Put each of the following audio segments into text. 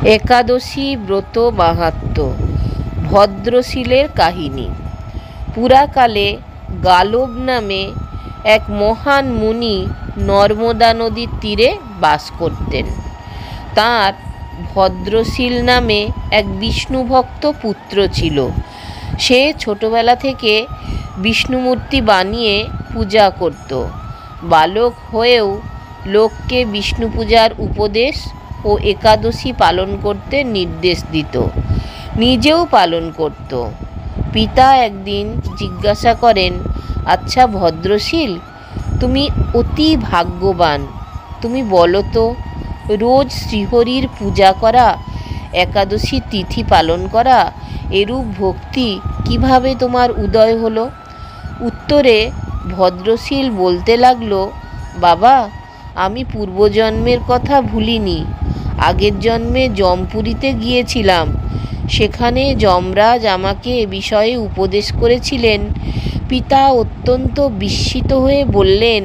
একাদশী ব্রত মাহাত্ম্য। ভদ্রশীলের কাহিনী। পুরাকালে গালব নামে এক মহান মুনি নর্মদা নদীর তীরে বাস করতেন। তাঁর ভদ্রশীল নামে এক বিষ্ণুভক্ত পুত্র ছিল। সে ছোটবেলা থেকে বিষ্ণুমূর্তি বানিয়ে পূজা করত। বালক হয়েও লোককে বিষ্ণু পূজার উপদেশ ও একাদশী পালন করতে নির্দেশ দিত, নিজেও পালন করত। পিতা একদিন জিজ্ঞাসা করেন, আচ্ছা ভদ্রশীল, তুমি অতি ভাগ্যবান, তুমি বলো তো, রোজ শ্রীহরির পূজা করা, একাদশী তিথি পালন করা, এরূপ ভক্তি কিভাবে তোমার উদয় হলো? উত্তরে ভদ্রশীল বলতে লাগলো, বাবা, আমি পূর্বজন্মের কথা ভুলিনি। আগের জন্মে যমপুরীতে গিয়েছিলাম। সেখানে যমরাজ আমাকে এ বিষয়ে উপদেশ করেছিলেন। পিতা অত্যন্ত বিস্মিত হয়ে বললেন,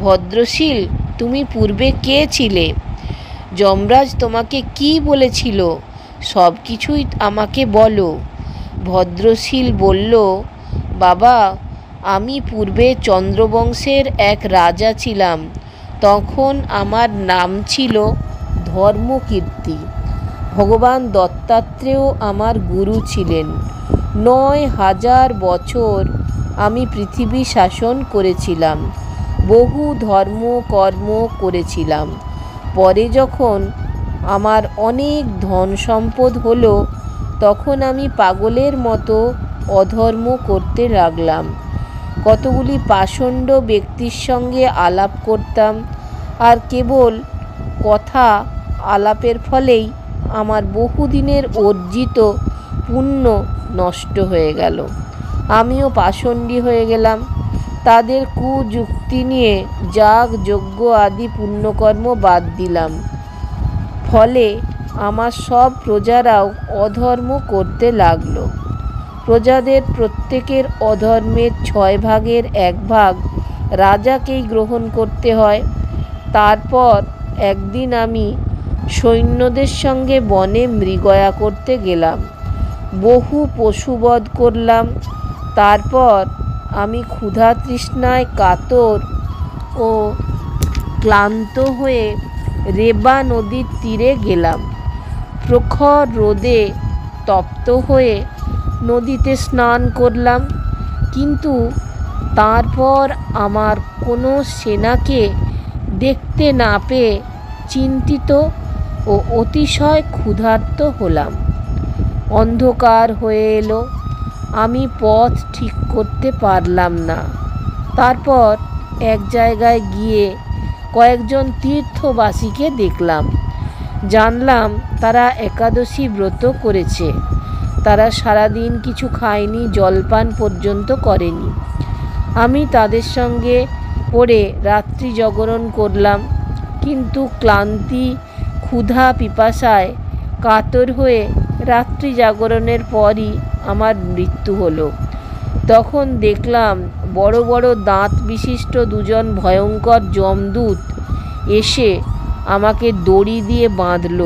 ভদ্রশীল, তুমি পূর্বে কে ছিলে? যমরাজ তোমাকে কি বলেছিল? সব কিছুই আমাকে বলো। ভদ্রশীল বলল, বাবা, আমি পূর্বে চন্দ্রবংশের এক রাজা ছিলাম। তখন আমার নাম ছিল ধর্মকীর্তি। ভগবান দত্তাত্রেয় আমার গুরু ছিলেন। ৯,০০০ বছর আমি পৃথিবী শাসন করেছিলাম, বহু ধর্ম কর্ম করেছিলাম। পরে যখন আমার অনেক ধন সম্পদ হলো, তখন আমি পাগলের মতো অধর্ম করতে লাগলাম। কতগুলি পাষণ্ড ব্যক্তির সঙ্গে আলাপ করতাম, আর কেবল কথা আলাপের ফলেই আমার বহুদিনের অর্জিত পুণ্য নষ্ট হয়ে গেল। আমিও পাষণ্ডী হয়ে গেলাম। তাদের কুযুক্তি নিয়ে যাগ যজ্ঞ আদি পুণ্যকর্ম বাদ দিলাম। ফলে আমার সব প্রজারাও অধর্ম করতে লাগলো। প্রজাদের প্রত্যেকের অধর্মের ৬ ভাগের ১ ভাগ রাজাকেই গ্রহণ করতে হয়। তারপর একদিন আমি সৈন্যদের সঙ্গে বনে মৃগয়া করতে গেলাম। বহু পশুবধ করলাম। তারপর আমি ক্ষুধা তৃষ্ণায় কাতর ও ক্লান্ত হয়ে রেবা নদীর তীরে গেলাম। প্রখর রোদে তপ্ত হয়ে নদীতে স্নান করলাম, কিন্তু তারপর আমার কোনো সেনাকে দেখতে না পেয়ে চিন্তিত ও অতিশয় ক্ষুধার্ত হলাম। অন্ধকার হয়ে এলো, আমি পথ ঠিক করতে পারলাম না। তারপর এক জায়গায় গিয়ে কয়েকজন তীর্থবাসীকে দেখলাম। জানলাম তারা একাদশী ব্রত করেছে। তারা সারাদিন কিছু খায়নি, জলপান পর্যন্ত করেনি। আমি তাদের সঙ্গে পড়ে রাত্রি জাগরণ করলাম, কিন্তু ক্লান্তি, ক্ষুধা, পিপাসায় কাতর হয়ে রাত্রি জাগরণের পরই আমার মৃত্যু হলো। তখন দেখলাম বড় বড় দাঁত বিশিষ্ট 2জন ভয়ঙ্কর যমদূত এসে আমাকে দড়ি দিয়ে বাঁধল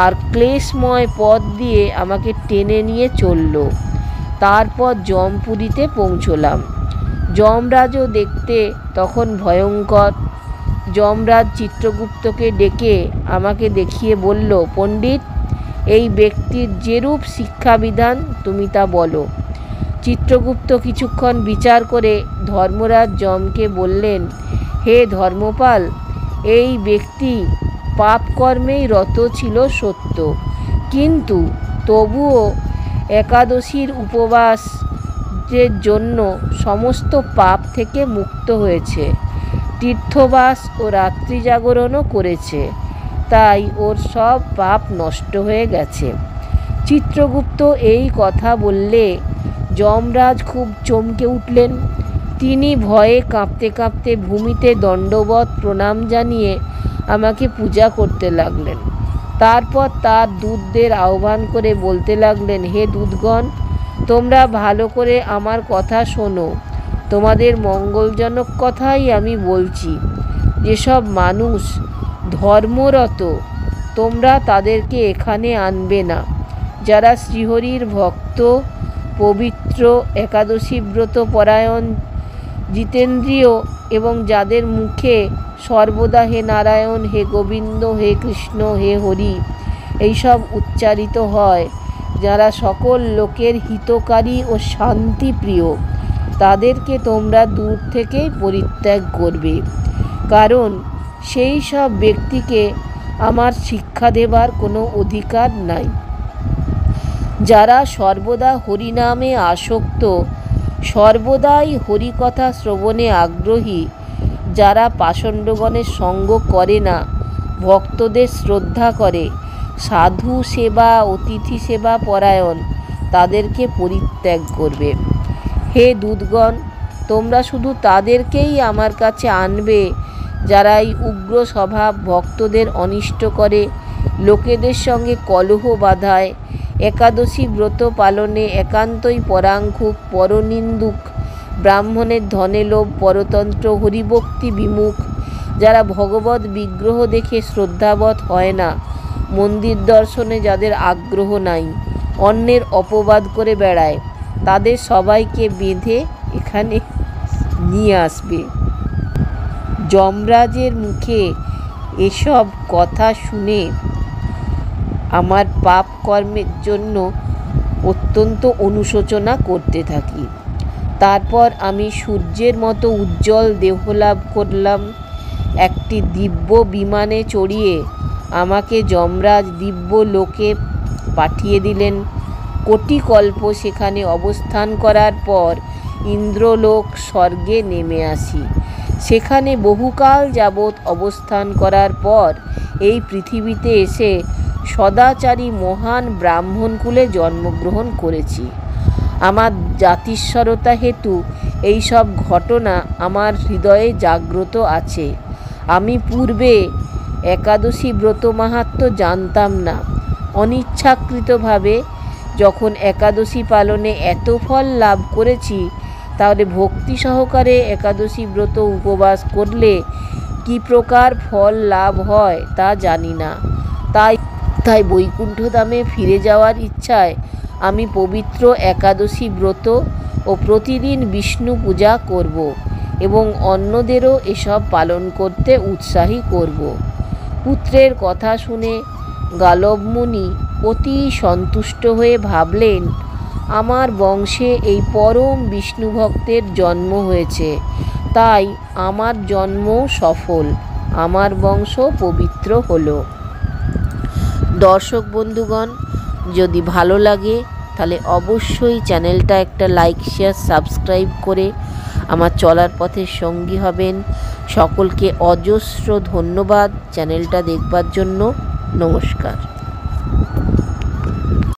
আর ক্লেশময় পথ দিয়ে আমাকে টেনে নিয়ে চলল। তারপর যমপুরীতে পৌঁছলাম। যমরাজও দেখতে তখন ভয়ঙ্কর। যমরাজ চিত্রগুপ্তকে ডেকে আমাকে দেখিয়ে বলল, পণ্ডিত, এই ব্যক্তির যেরূপ শিক্ষাবিধান তুমি তা বলো। চিত্রগুপ্ত কিছুক্ষণ বিচার করে ধর্মরাজ যমকে বললেন, হে ধর্মপাল, এই ব্যক্তি পাপকর্মেই রত ছিল সত্য, কিন্তু তবুও একাদশীর উপবাসের জন্য সমস্ত পাপ থেকে মুক্ত হয়েছে। তীর্থবাস ও রাত্রি জাগরণও করেছে, তাই ওর সব পাপ নষ্ট হয়ে গেছে। চিত্রগুপ্ত এই কথা বললে যমরাজ খুব চমকে উঠলেন। তিনি ভয়ে কাঁপতে কাঁপতে ভূমিতে দণ্ডবৎ প্রণাম জানিয়ে আমাকে পূজা করতে লাগলেন। তারপর তার দূতদের আহ্বান করে বলতে লাগলেন, হে দূতগণ, তোমরা ভালো করে আমার কথা শোনো। তোমাদের মঙ্গলজনক কথাই আমি বলছি। যেসব মানুষ ধর্মরত তোমরা তাদেরকে এখানে আনবে না। যারা শ্রীহরির ভক্ত, পবিত্র, একাদশী ব্রত পরায়ণ, জিতেন্দ্রিয় এবং যাদের মুখে সর্বদা হে নারায়ণ, হে গোবিন্দ, হে কৃষ্ণ, হে হরি এইসব উচ্চারিত হয়, যারা সকল লোকের হিতকারী ও শান্তিপ্রিয়, তাদেরকে তোমরা দূর থেকেই পরিত্যাগ করবে। কারণ সেই সব ব্যক্তিকে আমার শিক্ষা দেবার কোনো অধিকার নাই। যারা সর্বদা হরিনামে আসক্ত, সর্বদাই হরিকথা শ্রবণে আগ্রহী, যারা পাষণ্ডগণের সঙ্গ করে না, ভক্তদের শ্রদ্ধা করে, সাধু সেবা, অতিথি সেবা পরায়ণ, তাদেরকে পরিত্যাগ করবে। হে দূতগণ, তোমরা শুধু তাদেরকেই আমার কাছে আনবে যারা এই উগ্র স্বভাব, ভক্তদের অনিষ্ট করে, লোকেদের সঙ্গে কলহ বাধায়, একাদশী ব্রত পালনে একান্তই পরাঙ্কুশ, পরনিন্দুক, ব্রাহ্মণের ধনে লোভ, পরতন্ত্র, হরিভক্তি বিমুখ, যারা ভগবত বিগ্রহ দেখে শ্রদ্ধাবৎ হয় না, মন্দির দর্শনে যাদের আগ্রহ নাই, অন্যের অপবাদ করে বেড়ায়, তাদের সবাইকে বেঁধে এখানে নিয়ে আসবে। যমরাজের মুখে এসব কথা শুনে আমার পাপ কর্মের জন্য অত্যন্ত অনুশোচনা করতে থাকি। তারপর আমি সূর্যের মতো উজ্জ্বল দেহলাভ করলাম। একটি দিব্য বিমানে চড়িয়ে আমাকে যমরাজ দিব্য লোকে পাঠিয়ে দিলেন। কোটি কল্প সেখানে অবস্থান করার পর ইন্দ্রলোক স্বর্গে নেমে আসি। সেখানে বহুকাল যাবৎ অবস্থান করার পর এই পৃথিবীতে এসে সদাচারী মহান ব্রাহ্মণকুলে জন্মগ্রহণ করেছি। আমার জাতিস্বরতা হেতু এই সব ঘটনা আমার হৃদয়ে জাগ্রত আছে। আমি পূর্বে একাদশী ব্রত মাহাত্ম্য জানতাম না। অনিচ্ছাকৃতভাবে যখন একাদশী পালনে এত ফল লাভ করেছি, তাহলে ভক্তি সহকারে একাদশী ব্রত উপবাস করলে কি প্রকার ফল লাভ হয় তা জানি না। তাই বৈকুণ্ঠধামে ফিরে যাওয়ার ইচ্ছায় আমি পবিত্র একাদশী ব্রত ও প্রতিদিন বিষ্ণু পূজা করব এবং অন্যদেরও এসব পালন করতে উৎসাহী করব। পুত্রের কথা শুনে গালব মুনি অতি সন্তুষ্ট হয়ে ভাবলেন, আমার বংশে এই পরম বিষ্ণু ভক্তের জন্ম হয়েছে, তাই আমার জন্ম সফল, আমার বংশ পবিত্র হলো। দর্শক বন্ধুগণ, যদি ভালো লাগে তাহলে অবশ্যই চ্যানেলটা একটা লাইক, শেয়ার, সাবস্ক্রাইব করে আমার চলার পথের সঙ্গী হবেন। সকলকে অজস্র ধন্যবাদ চ্যানেলটা দেখবার জন্য। নমস্কার।